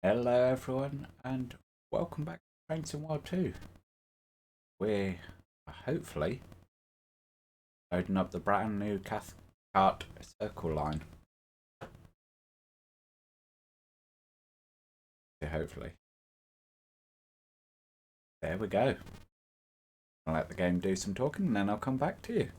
Hello everyone and welcome back to Trains World 2. We're hopefully loading up the brand new Cathcart Circle line. Hopefully. There we go. I'll let the game do some talking and then I'll come back to you.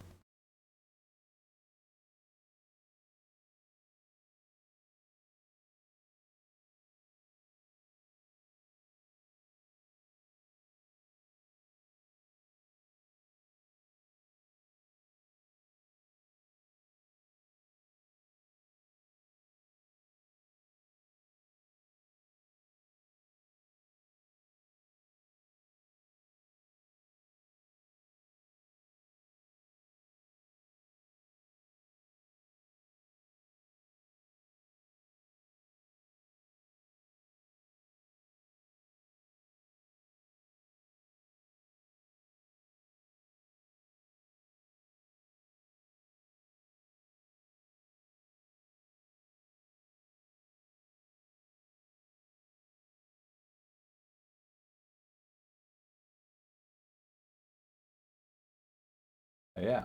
So yeah.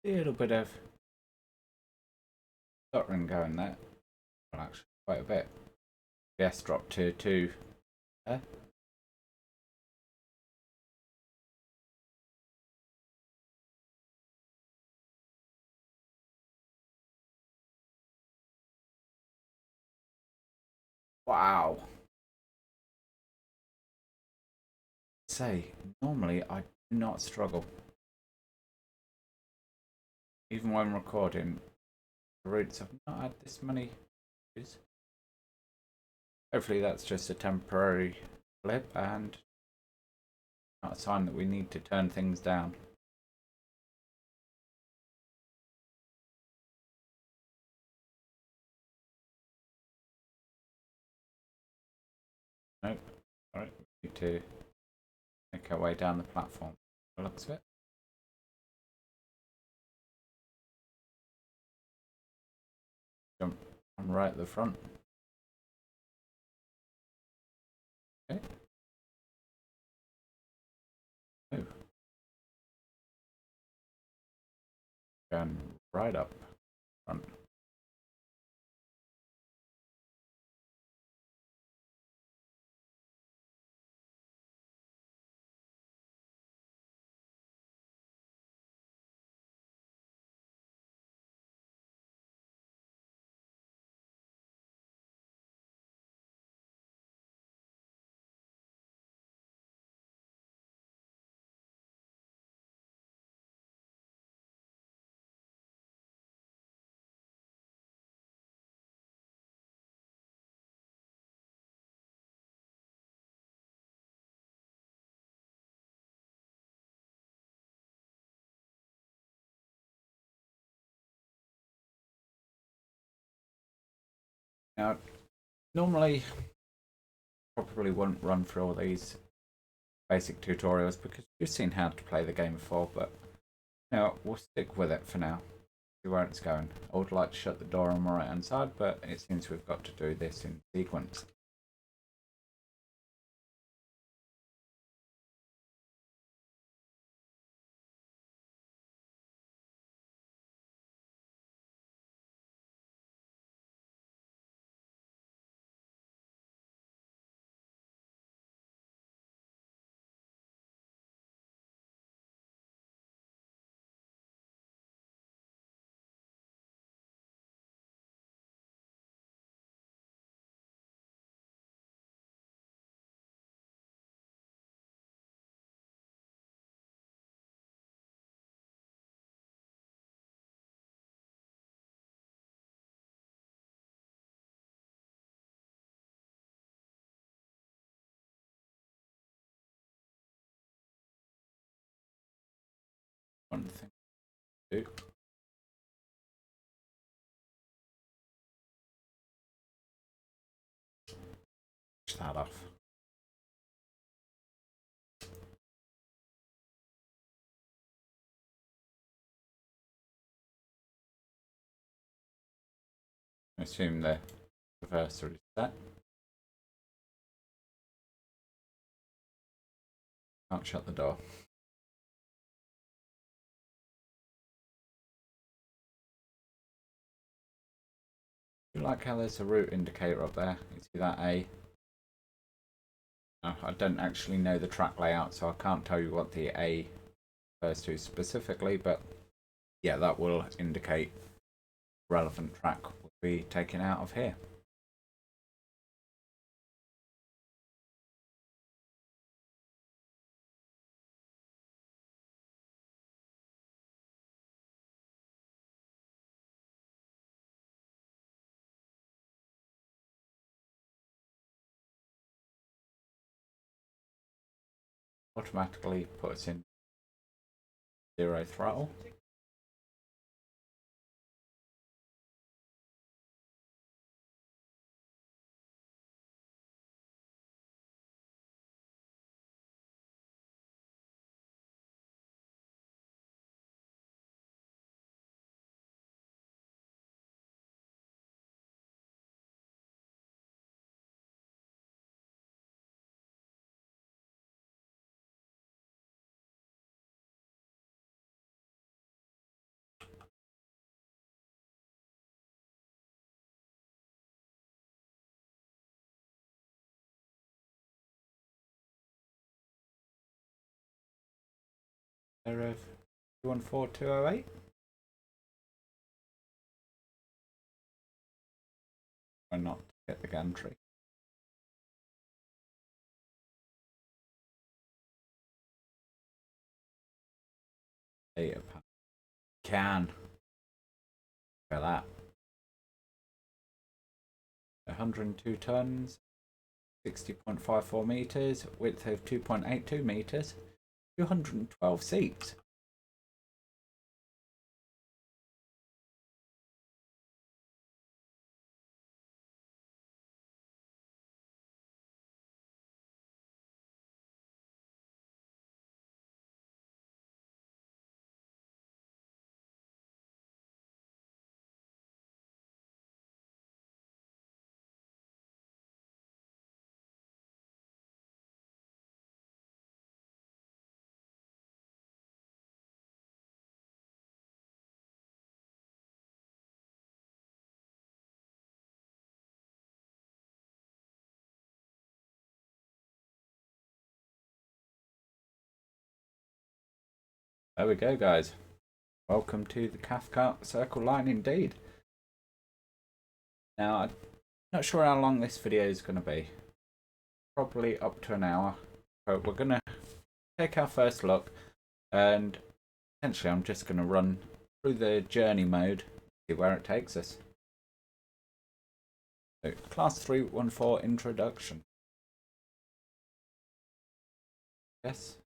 A little bit of stuttering going there. Well, actually quite a bit. FPS dropped to 2 there. Wow. Say, normally I do not struggle. Even when recording, the roots have not had this many issues. Hopefully that's just a temporary blip and not a sign that we need to turn things down. Nope. Alright, we need to make our way down the platform. By the looks of it. Jump right at the front. Okay. Oh. Going right up front. Now, normally probably wouldn't run through all these basic tutorials because you've seen how to play the game before, but now we'll stick with it for now. See where it's going. I would like to shut the door on my right hand side, but it seems we've got to do this in sequence. One thing to do. Push that off. I assume the Reverser is set. Can't shut the door. I like how there's a route indicator up there. You see that A? I don't actually know the track layout, so I can't tell you what the A refers to specifically, but yeah, that will indicate relevant track will be taken out of here. Automatically put us in 0 throttle. Of 214208. Try not to get the gantry. Data pan. Can. Look at that. 102 tons, 60.54 meters, width of 2.82 meters, 212 seats. There we go, guys. Welcome to the Cathcart Circle line indeed. Now, I'm not sure how long this video is going to be. Probably up to an hour. But we're going to take our first look. And essentially, I'm just going to run through the journey mode, see where it takes us. So, Class 314 Introduction. Yes.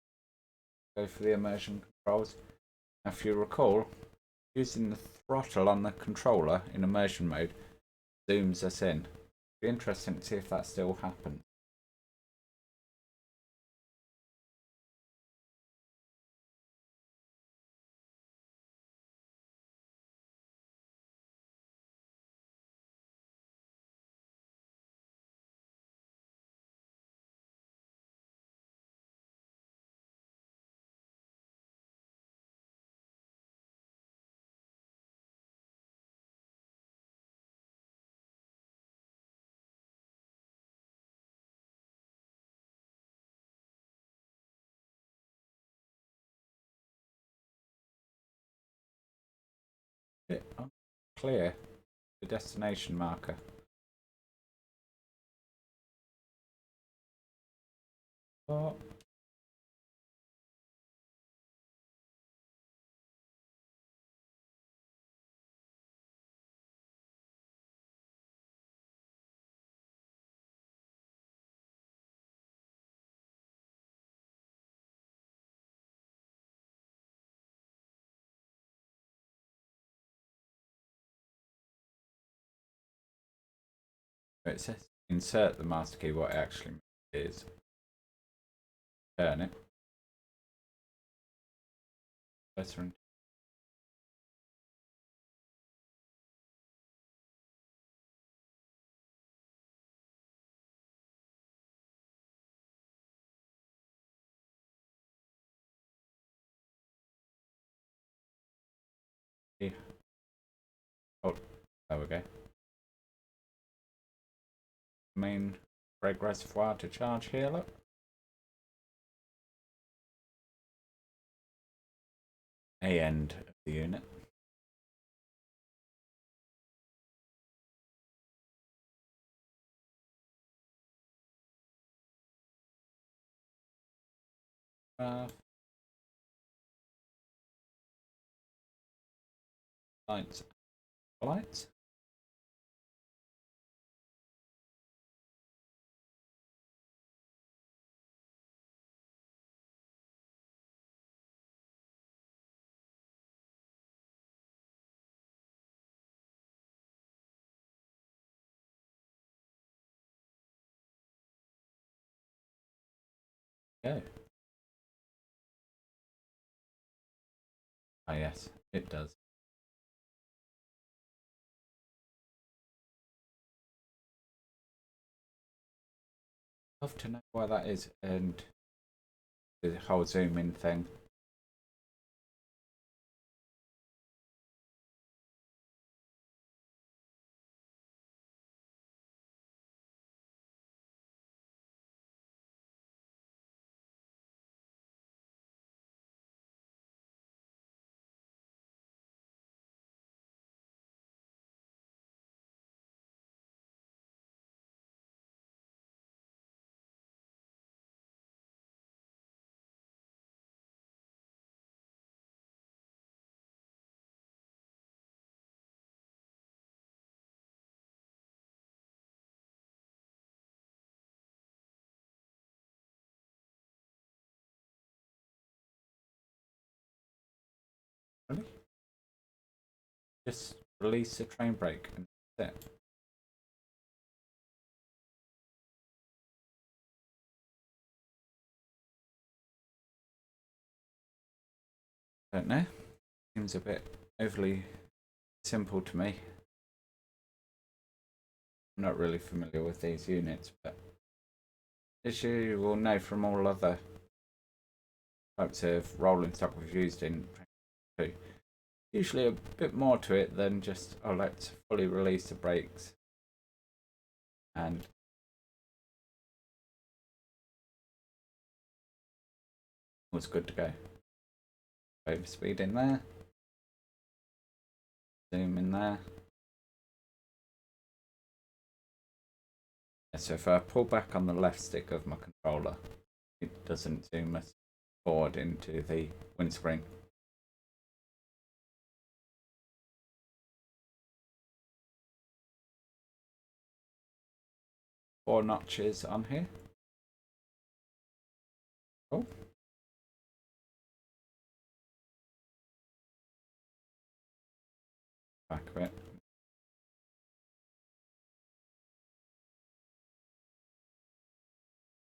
Go for the Immersion Controls. Now, if you recall, using the throttle on the controller in Immersion Mode zooms us in. Be interesting to see if that still happens. Bit unclear, the destination marker. Oh. It says insert the master key, what it actually is. Turn it. Oh, there we go. Main brake reservoir to charge here, look. A end of the unit. Lights. Lights. Go. Ah, yes, it does. Love to know why that is, and the whole zoom in thing. Really? Just release the train brake and that's it. Don't know. Seems a bit overly simple to me. I'm not really familiar with these units, but as you will know from all other types of rolling stock we've used in Train 2, usually a bit more to it than just, oh, let's fully release the brakes and it's good to go. Overspeed in there, zoom in there. So if I pull back on the left stick of my controller, it doesn't zoom us forward into the windscreen. Four notches on here. Oh. Back a bit.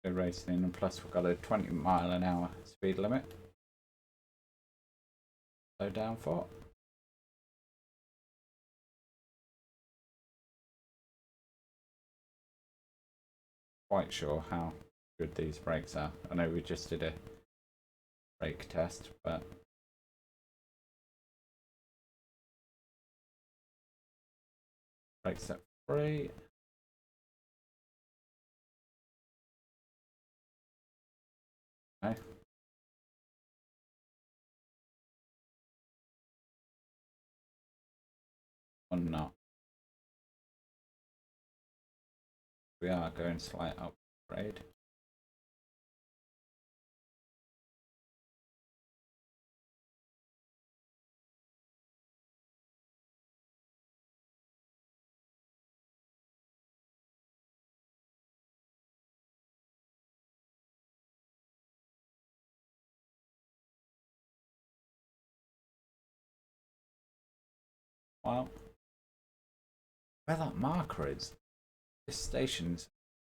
Go racing in, and plus we've got a 20-mile-an-hour speed limit. Slow down for. Quite sure how good these brakes are. I know we just did a brake test, but brake set 3. No. Or not. We are going slight upgrade. Well, where that marker is, this station's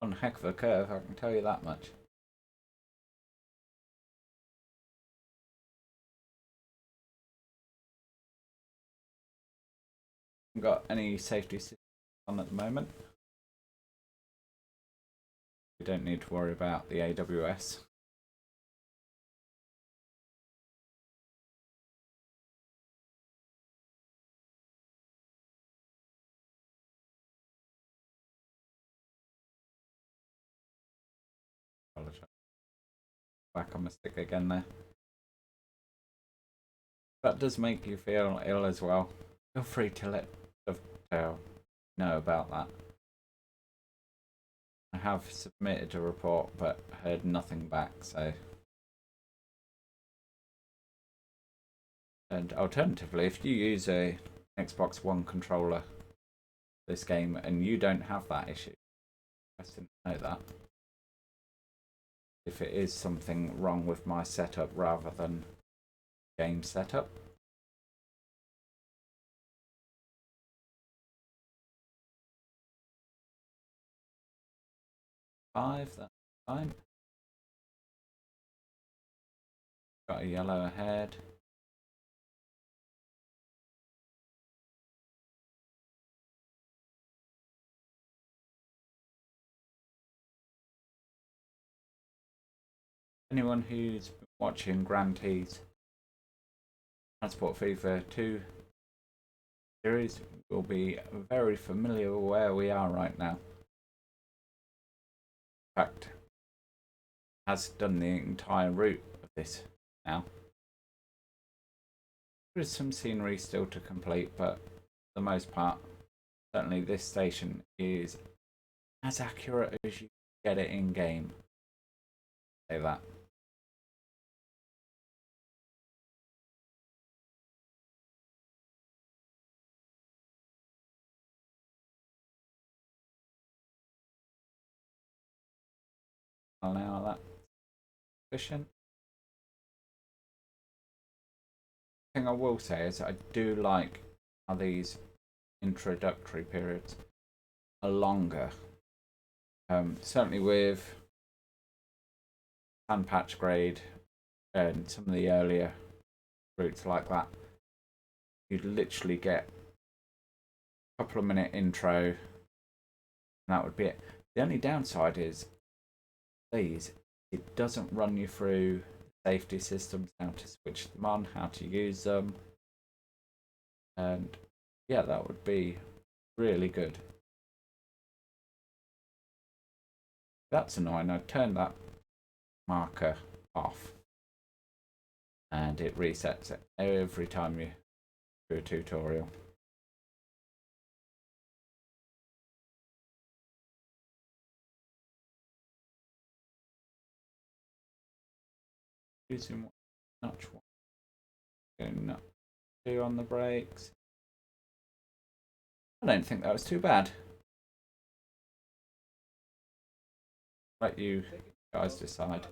on a heck of a curve, I can tell you that much. Haven't got any safety systems on at the moment. We don't need to worry about the AWS. back on my stick again there. That does make you feel ill as well. Feel free to let Dovetail know about that. I have submitted a report but heard nothing back, so. And alternatively, if you use a Xbox One controller this game and you don't have that issue, I didn't know that. If it is something wrong with my setup rather than game setup. Five, that's fine. Got a yellow ahead. Anyone who's been watching Grantee's Transport Fever 2 series will be very familiar with where we are right now. In fact, has done the entire route of this now. There is some scenery still to complete, but for the most part, certainly this station is as accurate as you get it in game. Say that. Well, now that's sufficient. The thing I will say is I do like how these introductory periods are longer. Certainly with Pan Patch Grade and some of the earlier routes like that, you'd literally get a couple of minute intro and that would be it. The only downside is these, it doesn't run you through safety systems, how to switch them on, how to use them, and yeah, that would be really good. That's annoying. I turned that marker off and it resets it every time you do a tutorial. Using notch one. Going notch two on the brakes. I don't think that was too bad. Let you guys decide.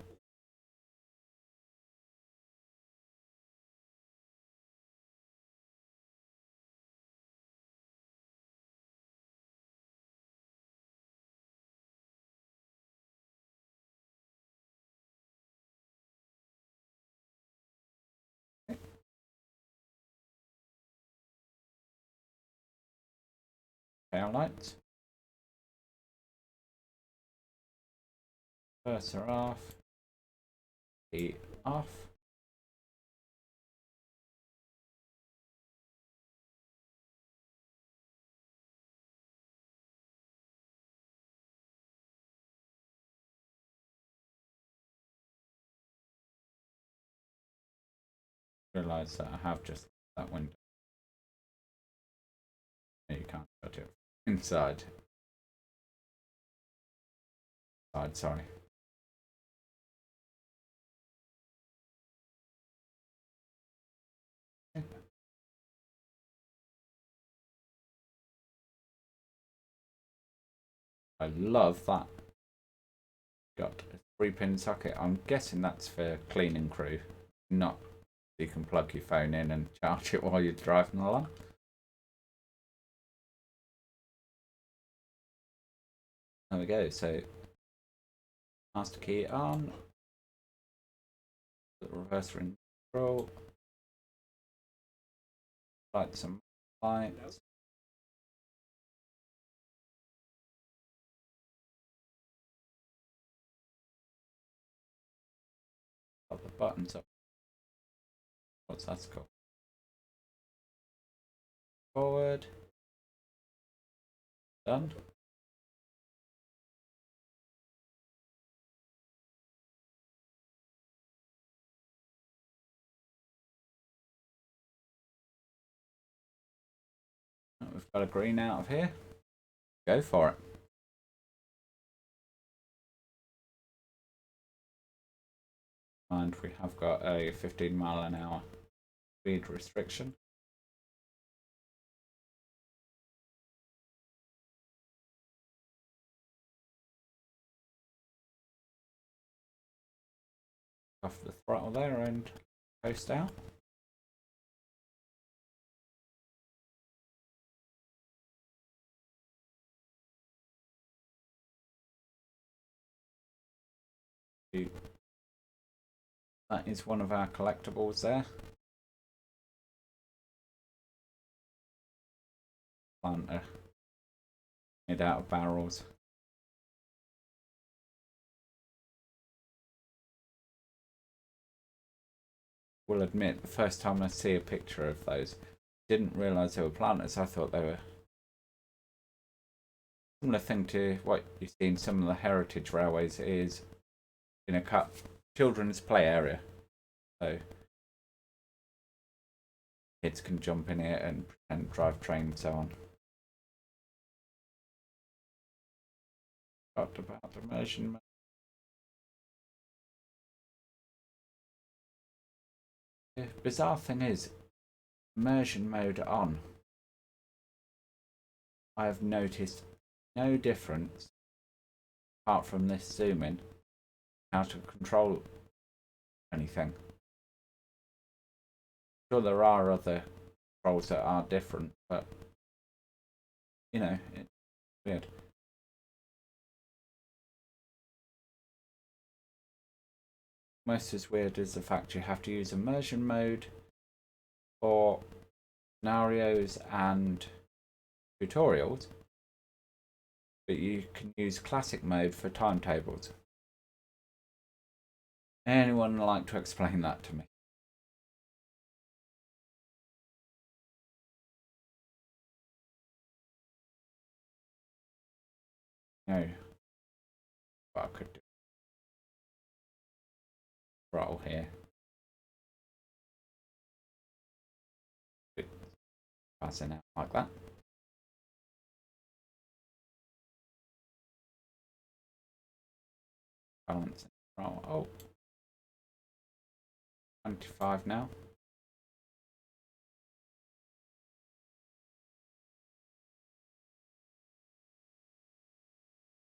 Tail lights. Cursor off. Key off. Realise that I have just that window. You can't touch it inside. Sorry. I love that. Got a 3-pin socket. I'm guessing that's for cleaning crew, not so you can plug your phone in and charge it while you're driving along. There we go. So master key on. Reverse ring control. Light some lights. Put the buttons up. What's that called? Forward. Done. got a green out of here, go for it. And we have got a 15 mile an hour speed restriction. Off the throttle there and coast out. That is one of our collectibles there. Planter made out of barrels. Will admit, the first time I see a picture of those, didn't realise they were planters. I thought they were similar thing to what you see in some of the heritage railways. Is in a children's play area, so kids can jump in it and pretend drive trains and so on. Talked about immersion mode. The bizarre thing is, immersion mode on, I have noticed no difference apart from this zoom in how to control anything. Sure, there are other controls that are different, but you know, it's weird. Most as weird is the fact you have to use immersion mode for scenarios and tutorials, but you can use classic mode for timetables. Anyone like to explain that to me? No. But I could do throttle here. Passing out like that. Balancing throttle. Oh. 25 now.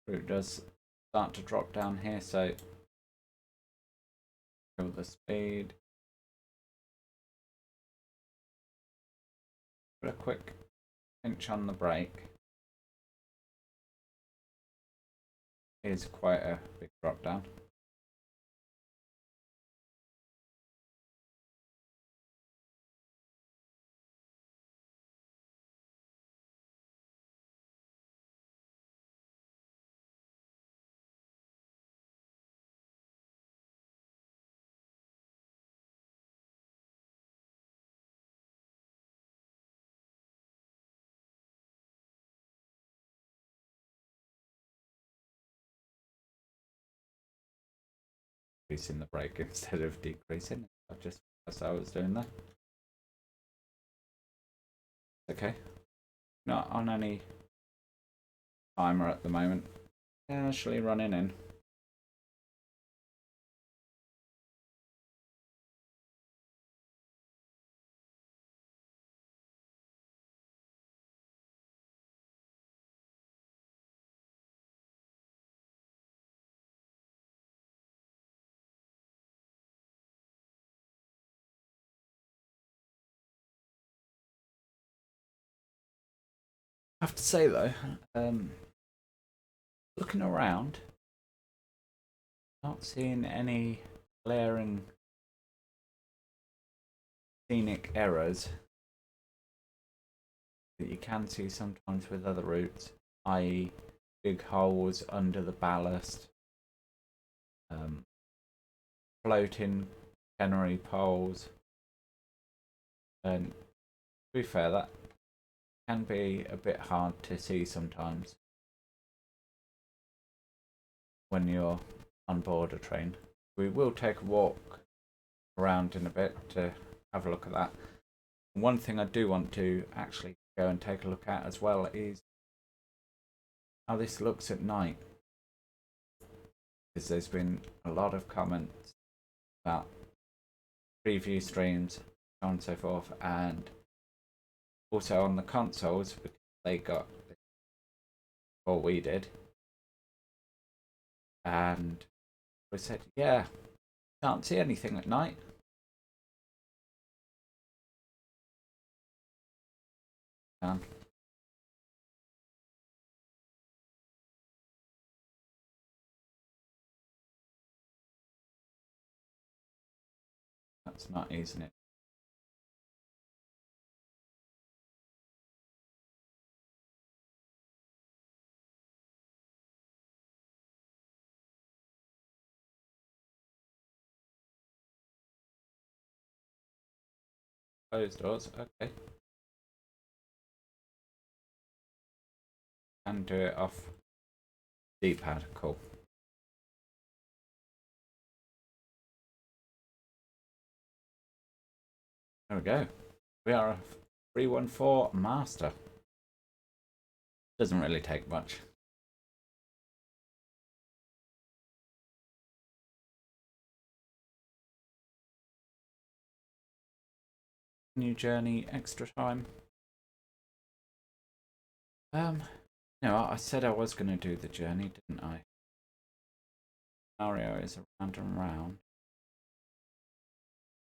Route does start to drop down here, so go the speed. Put a quick pinch on the brake. Is quite a big drop down. Increasing the brake instead of decreasing. That's how I was doing that. Okay. Not on any timer at the moment. Casually running in. I have to say though, looking around, not seeing any glaring scenic errors that you can see sometimes with other routes, i.e. big holes under the ballast, floating canary poles, and to be fair, that can be a bit hard to see sometimes when you're on board a train. We will take a walk around in a bit to have a look at that. One thing I do want to actually go and take a look at as well is how this looks at night. Because there's been a lot of comments about preview streams, so on and so forth, and also on the consoles, because they got this before we did. And we said, yeah, can't see anything at night. Can. That's not easy, isn't it? Closed doors, okay. And do it off D-pad, cool. There we go. We are a 314 master. Doesn't really take much. New journey, extra time. No, I said I was going to do the journey, didn't I? Scenario is around and round.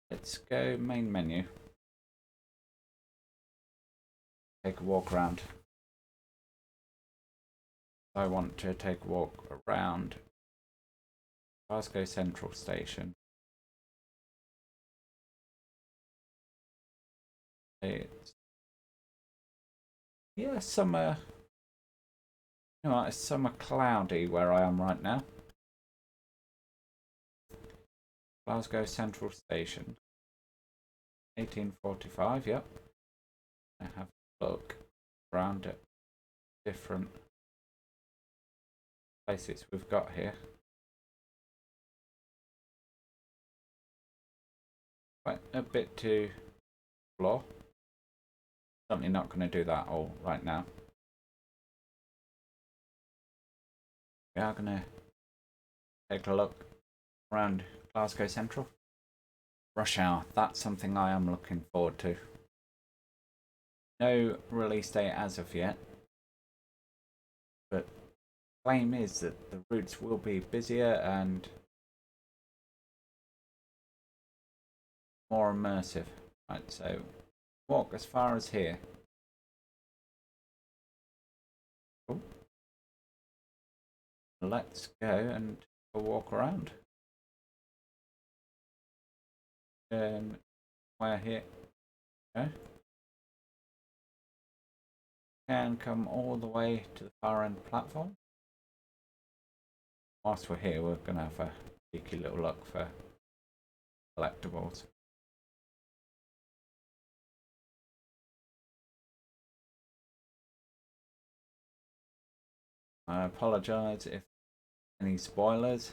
Let's go main menu. Take a walk around. I want to take a walk around Glasgow Central Station. It's summer. You know, it's summer cloudy where I am right now. Glasgow Central Station. 1845, yep. I have a look around at different places we've got here. Quite a bit to explore. Certainly not going to do that all right now. We are going to take a look around Glasgow Central. Rush hour, that's something I am looking forward to. No release date as of yet, but the claim is that the routes will be busier and more immersive. Right, so walk as far as here. Oh. Let's go and walk around. Where here? Okay. Can come all the way to the far end platform. Whilst we're here, we're going to have a cheeky little look for collectibles. I apologise if any spoilers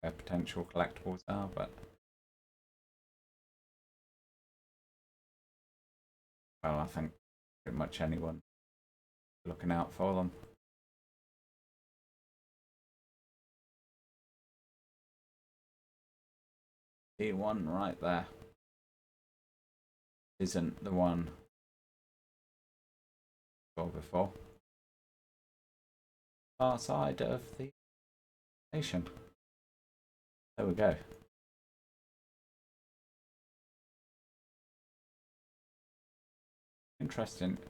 where potential collectibles are, but well, I think pretty much anyone looking out for them. The one right there isn't the one I saw before. Far side of the station. There we go. Interesting to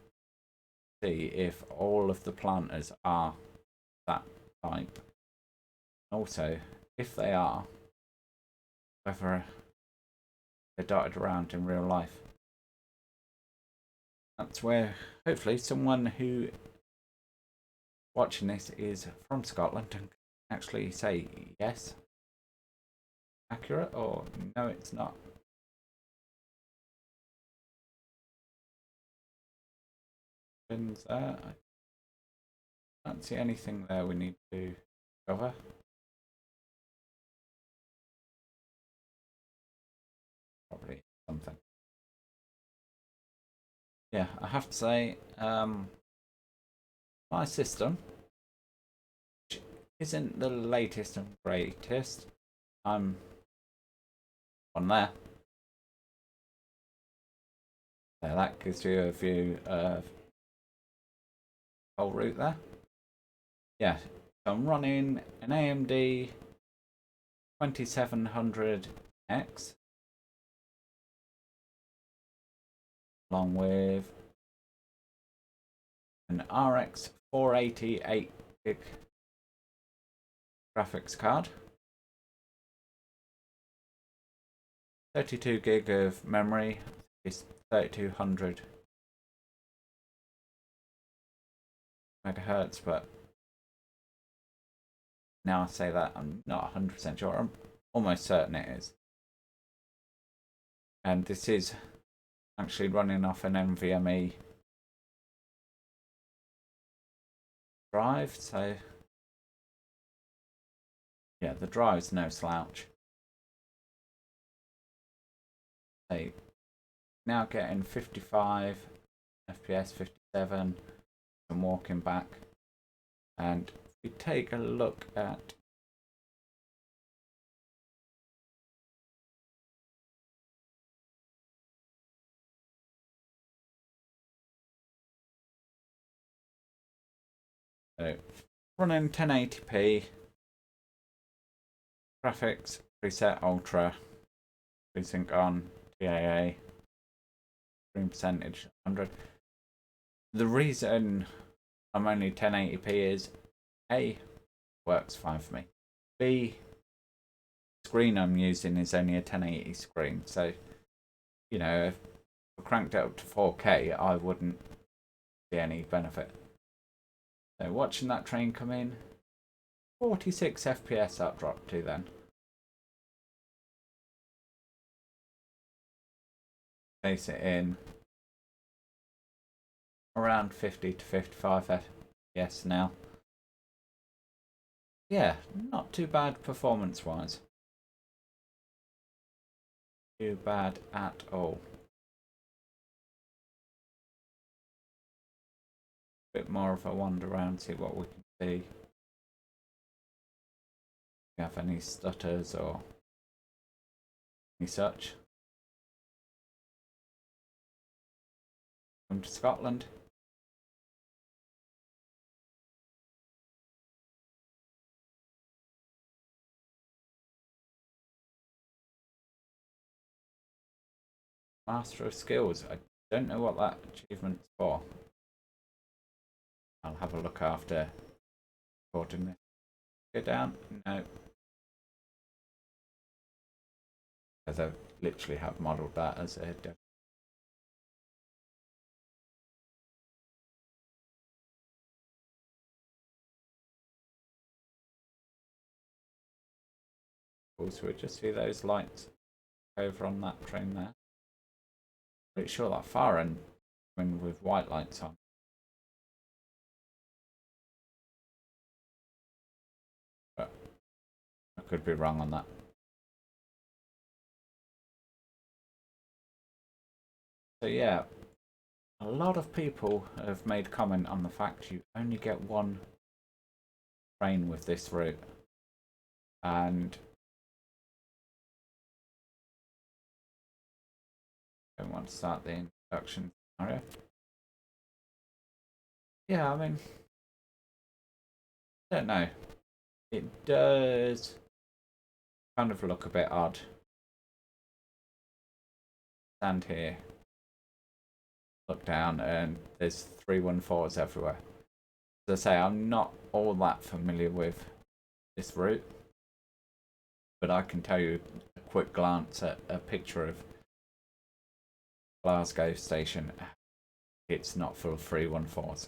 see if all of the planters are that type. Also, if they are, whether they're dotted around in real life. That's where hopefully someone who watching this is from Scotland and can actually say yes, accurate, or no, it's not. I can't see anything there we need to cover. Probably something. yeah, I have to say, my system, which isn't the latest and greatest, I'm on there. So that gives you a view of the whole route there. Yeah, so I'm running an AMD 2700X along with an RX 488 gig graphics card, 32 gig of memory, is 3200 megahertz, but now I say that I'm not 100% sure. I'm almost certain it is. And this is actually running off an NVMe drive, so yeah, the drive's no slouch. So now getting 55 FPS, 57, and walking back. And if we take a look at running 1080p, graphics preset ultra, FreeSync on, TAA, screen percentage 100. The reason I'm only 1080p is A, works fine for me. B, screen I'm using is only a 1080 screen, so you know, if I cranked it up to 4K, I wouldn't see any benefit. So watching that train come in, 46 FPS that dropped to then. Place it in around 50 to 55 FPS now. Yeah, not too bad performance wise. Too bad at all. Bit more of a wander around, see what we can see. If we have any stutters or any such. Come to Scotland. Master of Skills. I don't know what that achievement's for. I'll have a look after recording this. Go down? No. As I literally have modelled that as a dev. Also, we just see those lights over on that train there. Pretty sure that far end when with white lights on. But I could be wrong on that. So yeah, a lot of people have made comment on the fact you only get one train with this route. And I don't want to start the introduction scenario. Yeah, I mean, I don't know. It does kind of look a bit odd. Stand here, look down, and there's 314s everywhere. As I say, I'm not all that familiar with this route, but I can tell you a quick glance at a picture of Glasgow station. It's not full of 314s.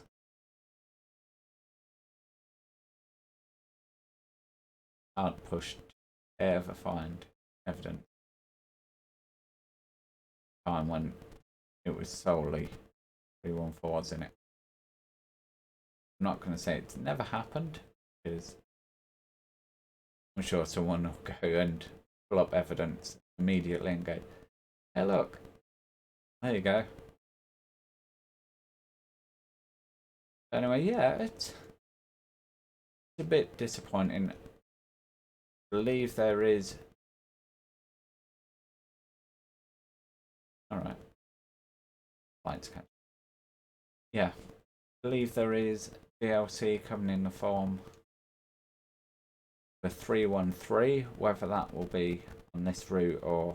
Hard pushed to ever find evidence time when it was solely 314s in it. I'm not going to say it's never happened, because I'm sure someone will go and pull up evidence immediately and go, hey look, there you go. Anyway, yeah, it's a bit disappointing. I believe there is. All right, lights catch. Yeah, I believe there is DLC coming in the form for 313. Whether that will be on this route or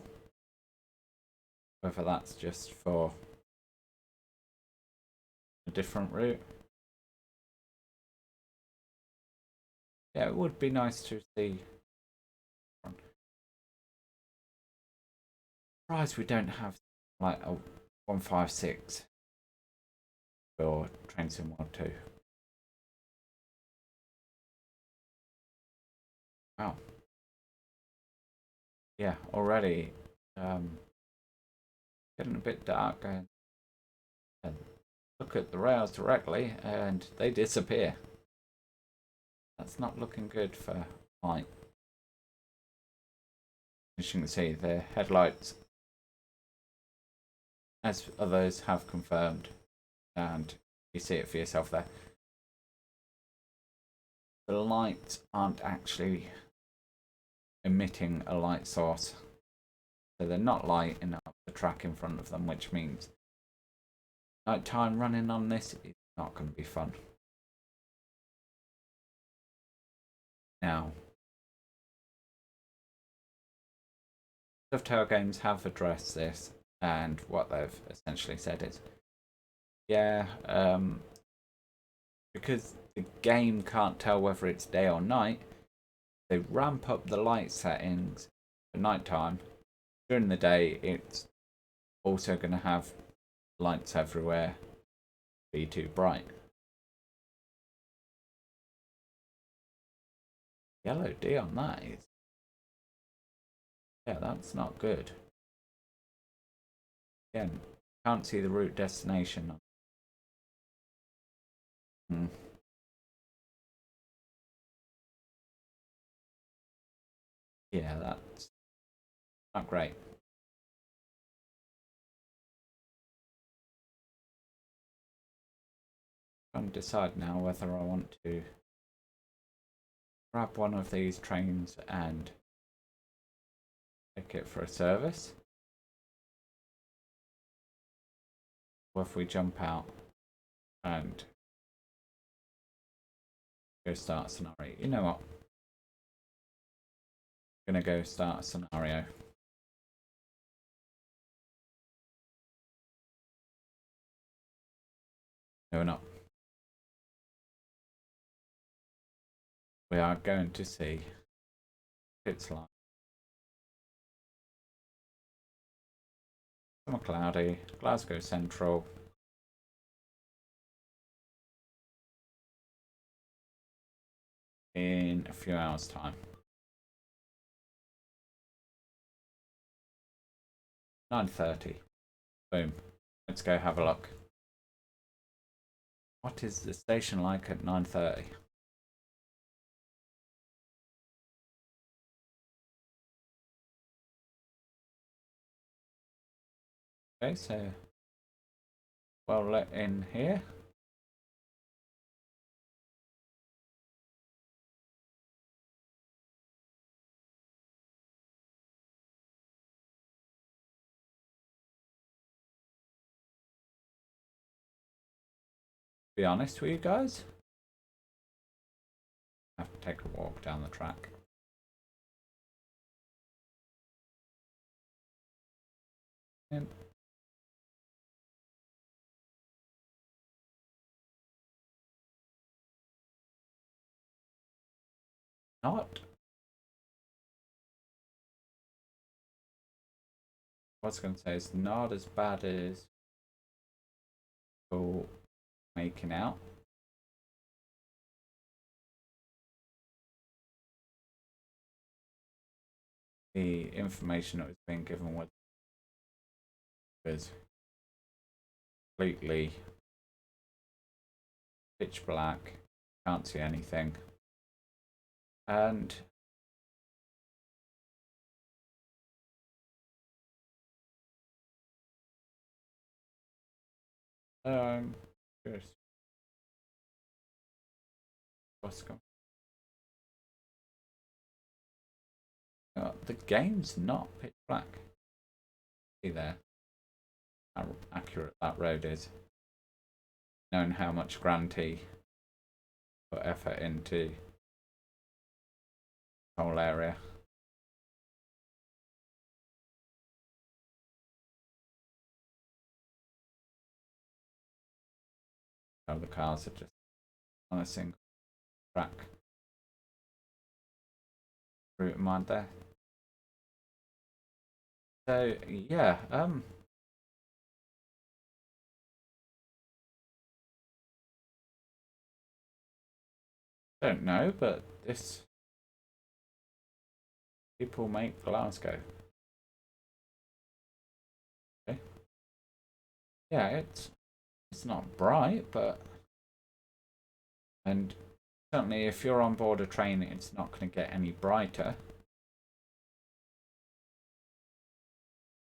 whether that's just for a different route. Yeah, it would be nice to see. Surprised we don't have like a 156 for Trainsim Mod 2. Wow. Yeah, already getting a bit dark, and look at the rails directly and they disappear. That's not looking good for light. As you can see, the headlights, as others have confirmed, and you see it for yourself there, the lights aren't actually emitting a light source. So they're not lighting up the track in front of them, which means nighttime running on this is not going to be fun. Now, Dovetail Games have addressed this, and what they've essentially said is, yeah, because the game can't tell whether it's day or night, they ramp up the light settings for nighttime. During the day, it's also going to have lights everywhere, be too bright. Yellow D on that is, yeah, that's not good. Again, can't see the route destination. Yeah, that's not great. I'm trying to decide now whether I want to grab one of these trains and take it for a service, or if we jump out and go start a scenario. You know what? I'm gonna go start a scenario. No, we're not. We are going to see it's like summer cloudy, Glasgow Central. In a few hours' time. 9:30. Boom. Let's go have a look. What is the station like at 9:30? Okay, so well let in here. Be honest with you guys, I have to take a walk down the track. And not. I was going to say it's not as bad as people making out. The information that was being given was completely pitch black, can't see anything, and just The game's not pitch black. See there how accurate that road is. Knowing how much Grantee put effort into the whole area. Oh, the cars are just on a single track route in mind there. So yeah, don't know, but this people make Glasgow. Okay. Yeah, it's not bright, but and certainly if you're on board a train, it's not going to get any brighter.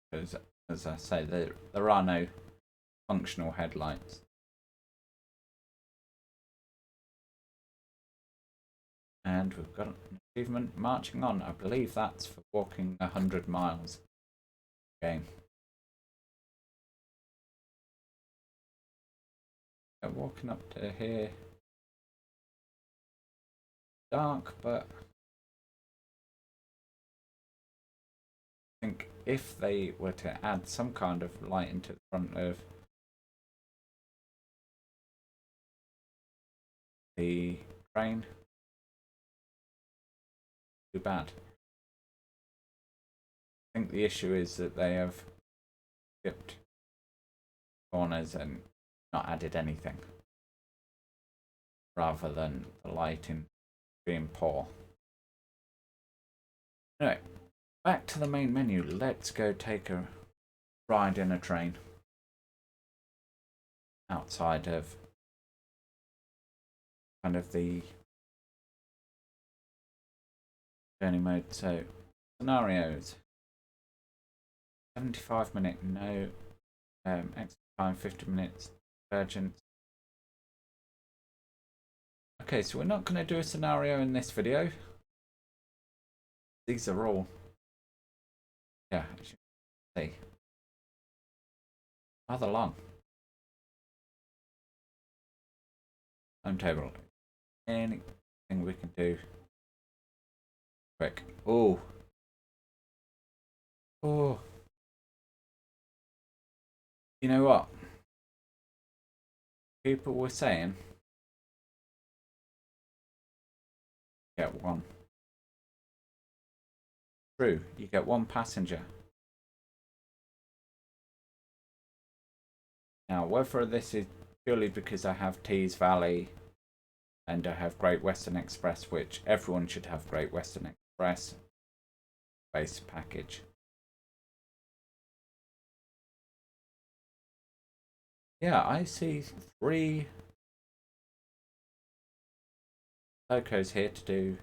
Because, as I say, there are no functional headlights. And we've got an achievement marching on. I believe that's for walking 100 miles. Game. Walking up to here. Dark, but I think if they were to add some kind of light into the front of the train, too bad. I think the issue is that they have skipped corners and not added anything, rather than the lighting being poor. Anyway, back to the main menu. Let's go take a ride in a train outside of kind of the journey mode. So scenarios: 75-minute, no extra time, 50 minutes, urgent. Okay, so we're not going to do a scenario in this video. These are all, yeah, as you can see, rather long. Timetable. Anything we can do quick. Oh. You know what? People were saying get one. True, you get one passenger. Now, whether this is purely because I have Tees Valley and I have Great Western Express, which everyone should have Great Western Express base package. Yeah, I see 3 locos here to do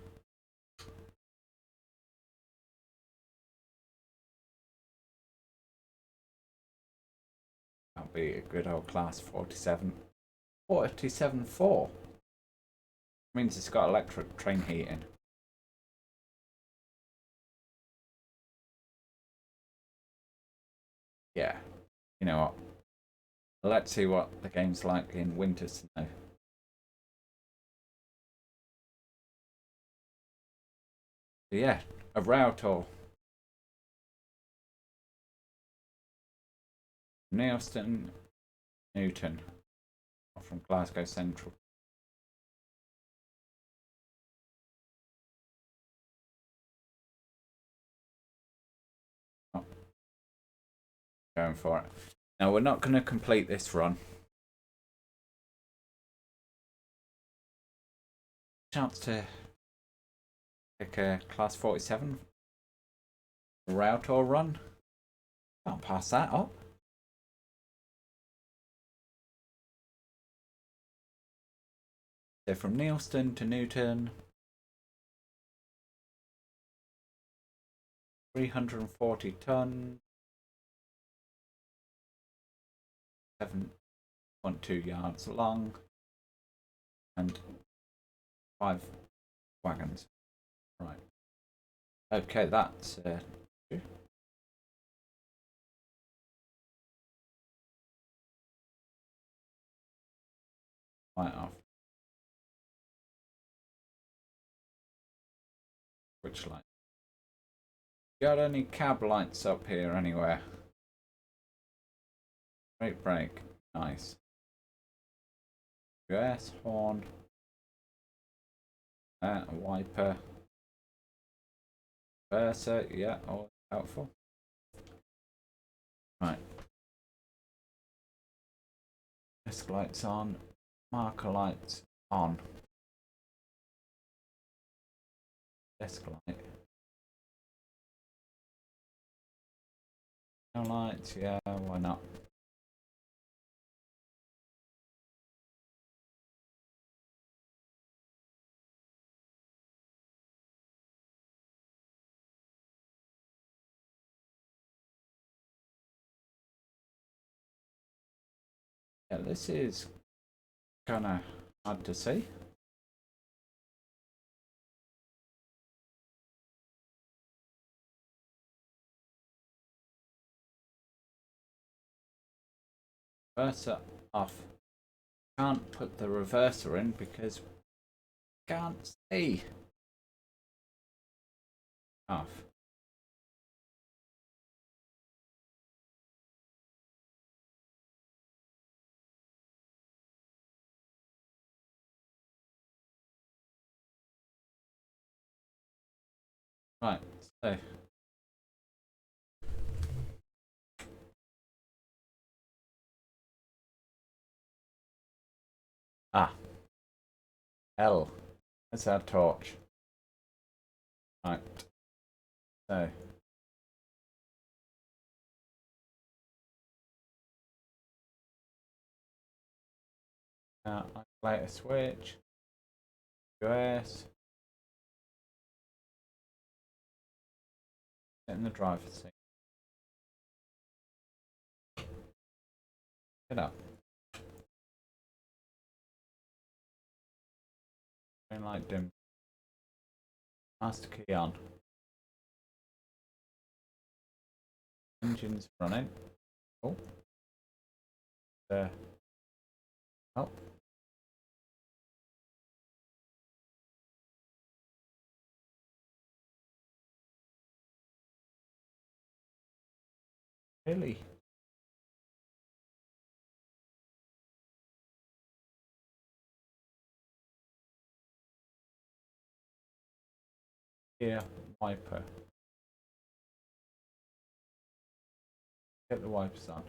that'll be a good old class 47. 47.4 means it's got electric train heating. Yeah, you know what? Let's see what the game's like in winter snow. So yeah, a rail tour. Neilston, Newton, from Glasgow Central. Oh. Going for it. Now we're not going to complete this run. Chance to pick a class 47 rail tour run. Can't pass that up. So from Neilston to Newton, 340 tons, 7.2 yards long, and 5 wagons. Right. Okay, that's right off. Which light? Got any cab lights up here anywhere? Great brake. Nice. US horn. A wiper. Versa. Yeah, all helpful. Right. Desk lights on. Marker lights on. Desk light. No lights. Yeah, why not? Yeah, this is kind of hard to see. Reverser off. Can't put the reverser in because can't see. Off. Right, so L. That's our torch. Right. So now isolate a switch. US. Sit in the driver's seat. Get up. Green light dim. Master key on. Engines running. Oh. There. Oh. Really? Here, wiper. Get the wipers on.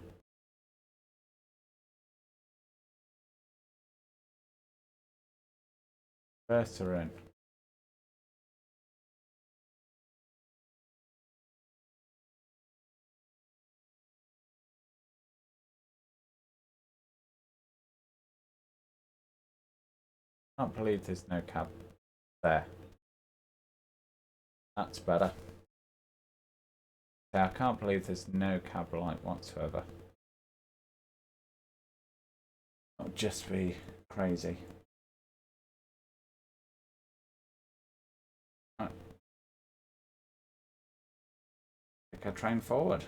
Reverser in. Can't believe there's no cab there. That's better. Yeah, I can't believe there's no cab light whatsoever. Not just be crazy. Right. Take our train forward.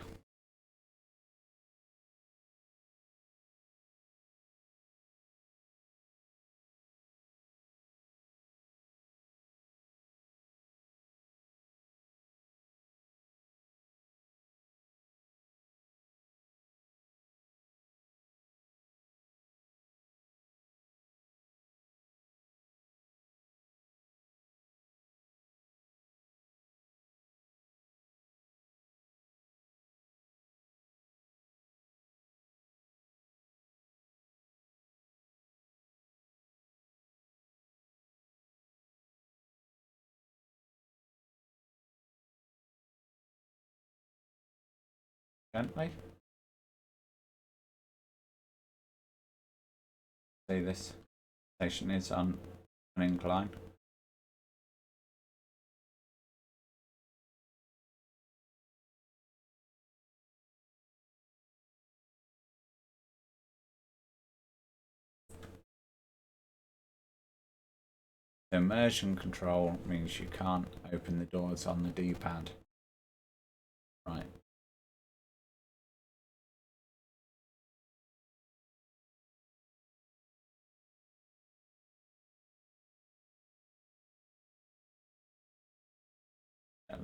Gently. See, this station is on an incline. Immersion control means you can't open the doors on the D-pad. Right. Let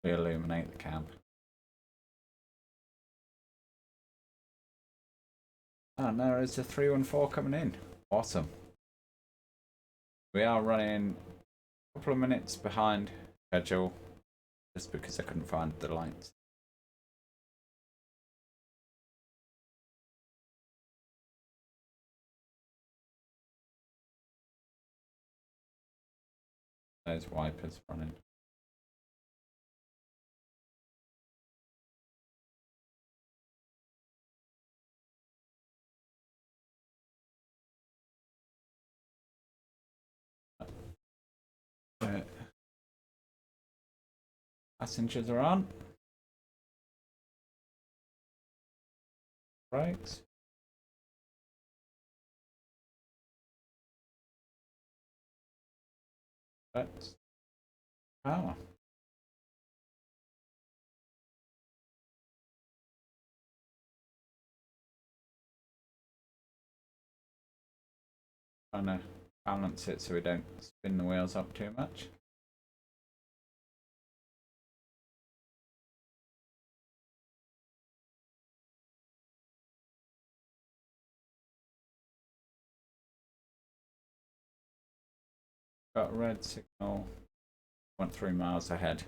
me illuminate the cab. Oh, and there is a 314 coming in. Awesome. We are running a couple of minutes behind schedule just because I couldn't find the lights. Those wipers running. Passengers are on. Brakes. That's power. Trying to balance it so we don't spin the wheels up too much. Got a red signal. Went 3 miles ahead.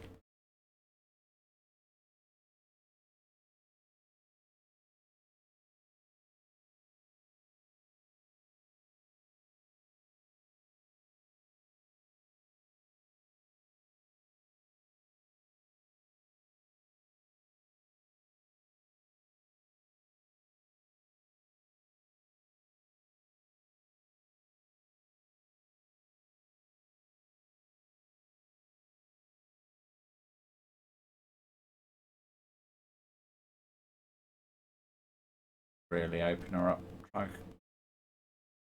Really open her up. Try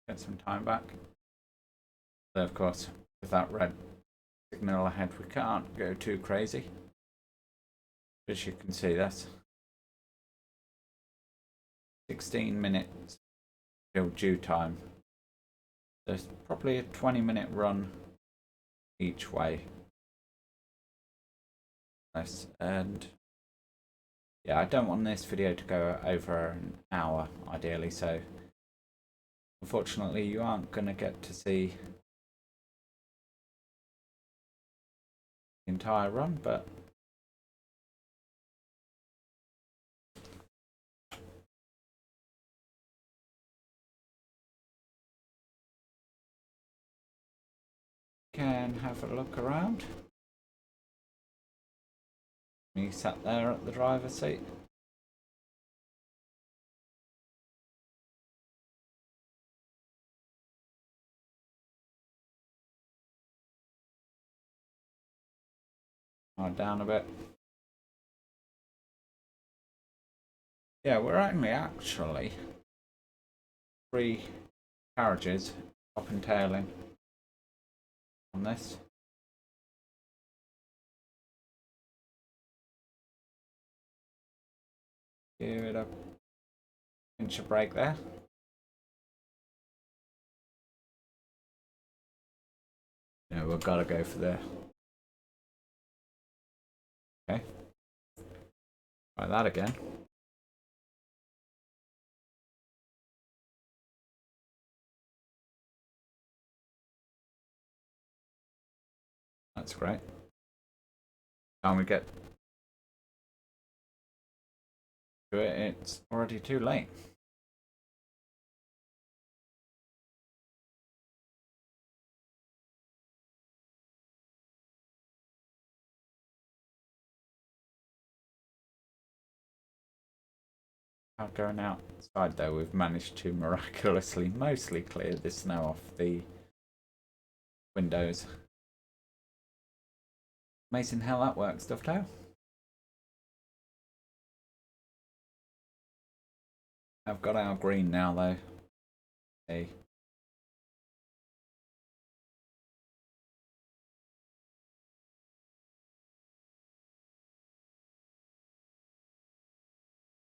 get some time back. So of course, with that red signal ahead, we can't go too crazy. As you can see, that's 16 minutes till due time. There's probably a 20-minute run each way. And yeah, I don't want this video to go over an hour, ideally, so unfortunately you aren't going to get to see the entire run, but can have a look around. Me sat there at the driver's seat. Down a bit. Yeah, we're only actually 3 carriages up and tailing on this. Give it a pinch of brake there. Yeah, we've got to go for the. Okay. Try that again. That's great. Time we get to it, it's already too late. Going outside though, we've managed to miraculously mostly clear the snow off the windows. Amazing how that works, Dovetail. I've got our green now though. Hey.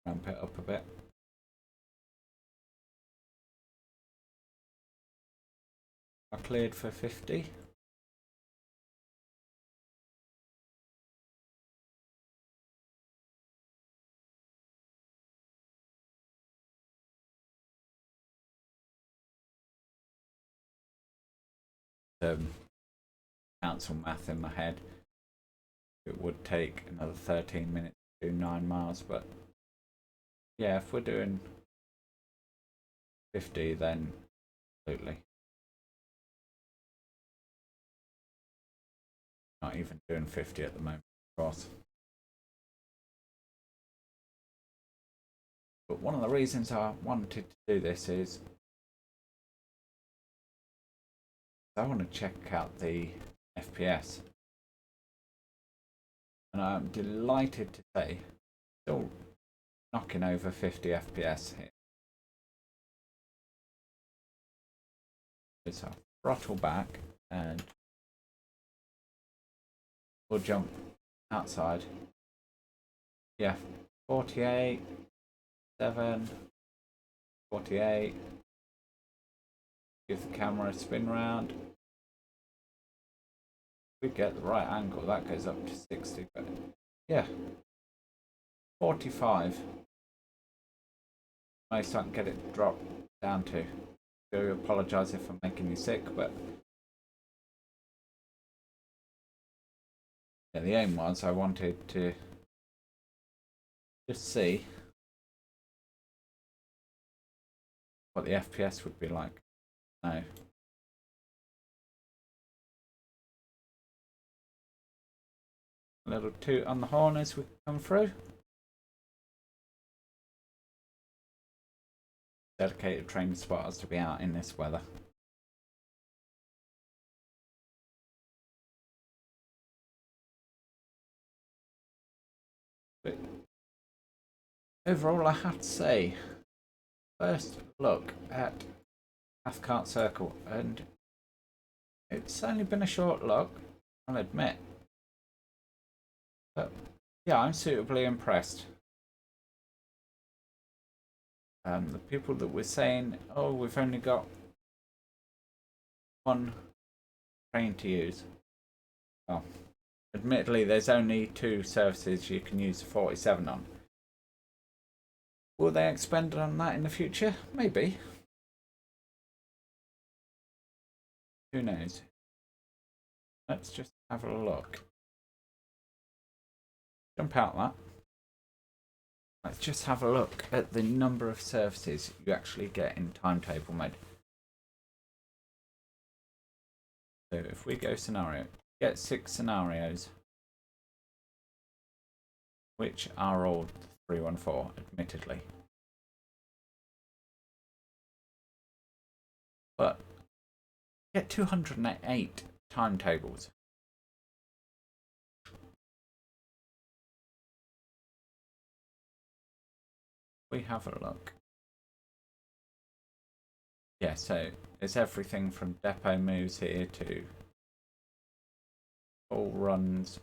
Ramp it up a bit. I cleared for 50. Council math in my head. It would take another 13 minutes to do 9 miles, but yeah, if we're doing 50, then absolutely. Not even doing 50 at the moment, of course. But one of the reasons I wanted to do this is I want to check out the FPS. And I'm delighted to say, still knocking over 50 FPS here. So I'll throttle back and we'll jump outside. Yeah, 48, 7, 48. Give the camera a spin round. If we get the right angle, that goes up to 60. But yeah, 45. Most I can get it dropped down to. I do apologise if I'm making you sick, but yeah, the aim was I wanted to just see what the FPS would be like. No. A little toot on the horn as we come through. Dedicated train spotters to be out in this weather. But overall, I have to say, first look at Cathcart Circle, and it's only been a short look, I'll admit. But yeah, I'm suitably impressed. The people that were saying, oh, we've only got one train to use. Well, admittedly, there's only 2 services you can use the 47 on. Will they expand on that in the future? Maybe. Who knows? Let's just have a look. Jump out that. Let's just have a look at the number of services you actually get in timetable mode. So if we go scenario, get 6 scenarios, which are all 314, admittedly. But get 208 timetables. We have a look. Yeah, so it's everything from depot moves here to all runs.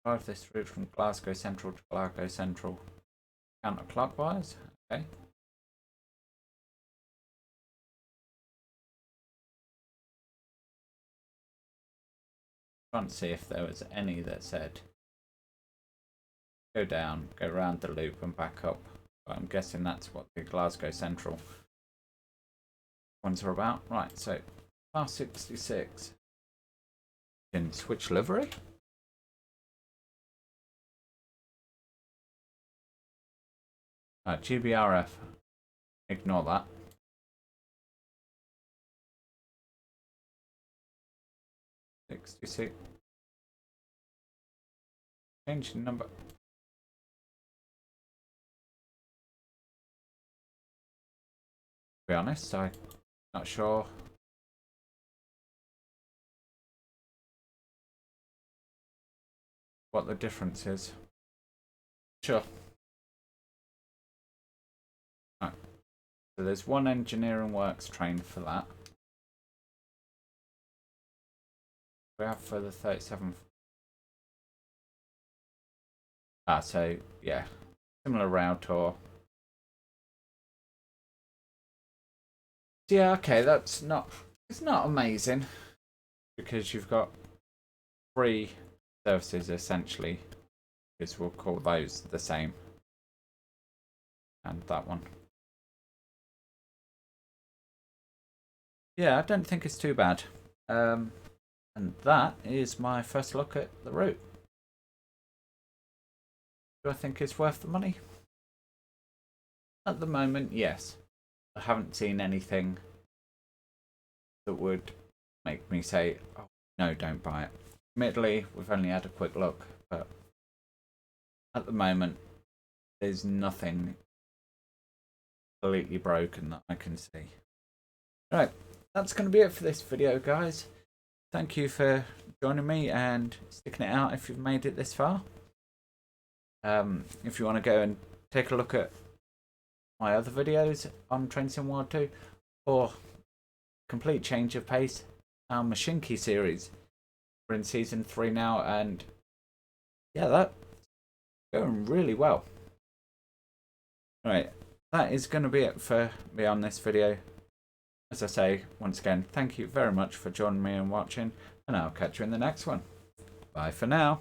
Drive this route from Glasgow Central to Glasgow Central counterclockwise. Okay. Trying to see if there was any that said go down, go round the loop and back up. But I'm guessing that's what the Glasgow Central ones are about. Right, so R66 can switch livery. GBRF, ignore that. $66. Change the number. To be honest, I'm not sure. What the difference is. Sure. Right. So there's one engineering works train for that. We have for the 37 So yeah, similar route or... Yeah, okay, it's not amazing, because you've got 3 services essentially, because we'll call those the same. And that one. Yeah, I don't think it's too bad. And that is my first look at the route. Do I think it's worth the money? At the moment, yes. I haven't seen anything that would make me say, oh, no, don't buy it. Admittedly, we've only had a quick look, but at the moment, there's nothing completely broken that I can see. Right, that's going to be it for this video, guys. Thank you for joining me and sticking it out if you've made it this far. If you want to go and take a look at my other videos on Train Sim World 2, or complete change of pace, our Machinki series. We're in season 3 now, and yeah, that's going really well. Alright, that is going to be it for me on this video. As I say, once again, thank you very much for joining me and watching, and I'll catch you in the next one. Bye for now.